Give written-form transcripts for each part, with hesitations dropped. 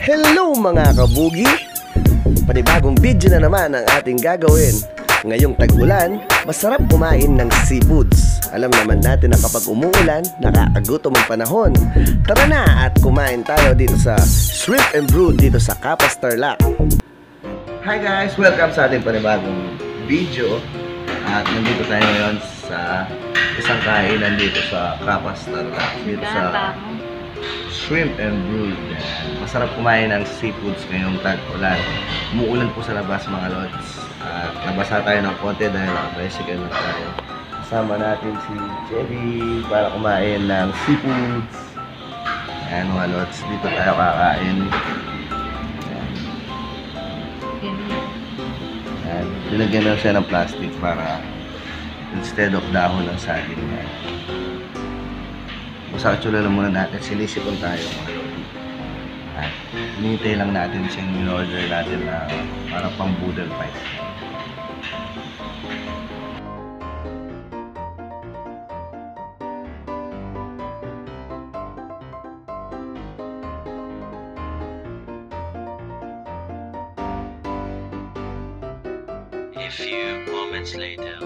Hello mga kabugi! Panibagong video na naman ang ating gagawin. Ngayong tag-ulan, masarap kumain ng seafoods. Alam naman natin na kapag umuulan, nakakagutom ang panahon. Tara na at kumain tayo dito sa Shrimp and Brew dito sa Capas Tarlac. Hi guys! Welcome sa ating panibagong video. At nandito tayo ngayon sa isang kainan dito sa Capas Tarlac. Dito sa Shrimp and Brew. Masarap kumain ng seafoods ngayong tag-ulan. Umuulan po sa labas mga lods. At nabasa tayo ng konti dahil naka-bicycle na tayo. Kasama natin si Chevy para kumain ng seafoods. Ayan mga lods, dito tayo kakain. Ayan, nilagyan na siya ng plastic para instead of dahon ng saging. Masatsula lang muna natin, sinisipon tayo mga lods. At hinihintay lang natin siyang in-order natin na parang pang boodle pie. A few moments later.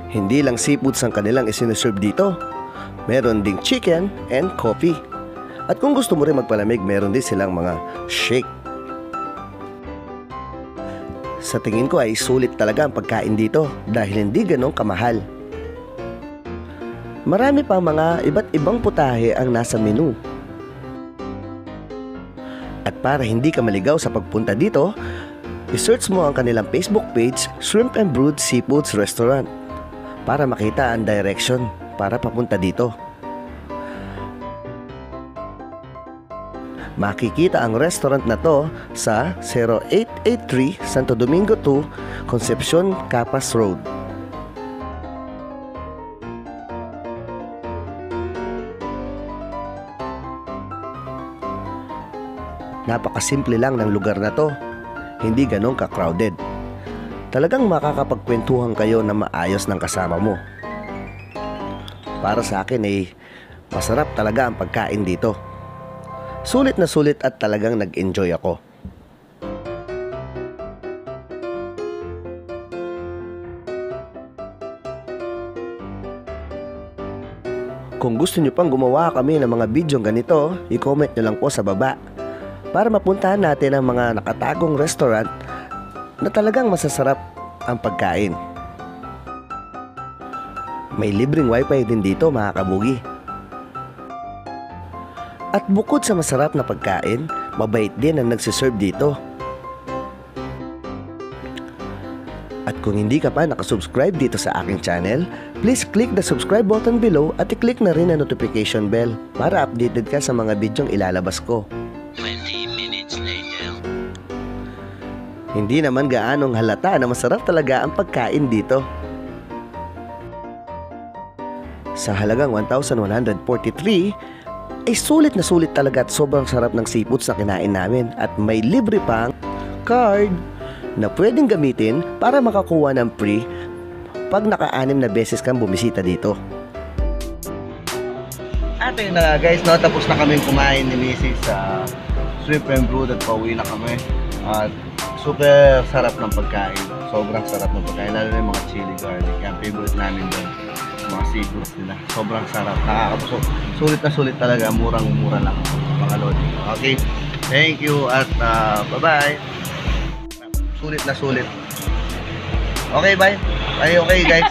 Hindi lang seafoods ang kanilang isiniserve dito. Meron ding chicken and coffee. At kung gusto mo rin magpalamig, meron din silang mga shake. Sa tingin ko ay sulit talaga ang pagkain dito dahil hindi ganong kamahal. Marami pang mga iba't ibang putahe ang nasa menu. At para hindi ka maligaw sa pagpunta dito, i-search mo ang kanilang Facebook page, Shrimp and Brewed Seafoods Restaurant, para makita ang direction para papunta dito. Makikita ang restaurant na to sa 0883 Santo Domingo 2, Concepcion, Capas Road. Napakasimple lang ng lugar na to. Hindi ganun ka-crowded. Talagang makakapagkwentuhan kayo na maayos ng kasama mo. Para sa akin ay masarap talaga ang pagkain dito. Sulit na sulit at talagang nag-enjoy ako. Kung gusto nyo pang gumawa kami ng mga video ganito, i-comment nyo lang po sa baba para mapuntahan natin ang mga nakatagong restaurant na talagang masasarap ang pagkain. May libreng wifi din dito mga kabugi. At bukod sa masarap na pagkain, mabait din ang nagsiserve dito. At kung hindi ka pa nakasubscribe dito sa aking channel, please click the subscribe button below at i-click na rin ang notification bell para updated ka sa mga bidyong ilalabas ko. 20 minutes later. Hindi naman gaanong halata na masarap talaga ang pagkain dito. Sa halagang 1,143, ay sulit na sulit talaga at sobrang sarap ng seafoods na kinain namin. At may libre pang card na pwedeng gamitin para makakuha ng free pag naka-6 na beses kang bumisita dito. At ayun na guys, no, tapos na kaming kumain ni Mrs. sa Shrimp and Brew at pauwi na kami. At super sarap ng pagkain. Sobrang sarap ng pagkain. Lalo na yung mga chili garlic. Yan, favorite namin doon. Mga seafoods nila. Sobrang sarap. Nakakabusog. Sulit na sulit talaga. Murang-mura lang mga lodi. Okay. Thank you at bye-bye. Sulit na sulit. Okay, bye. Bye, okay guys.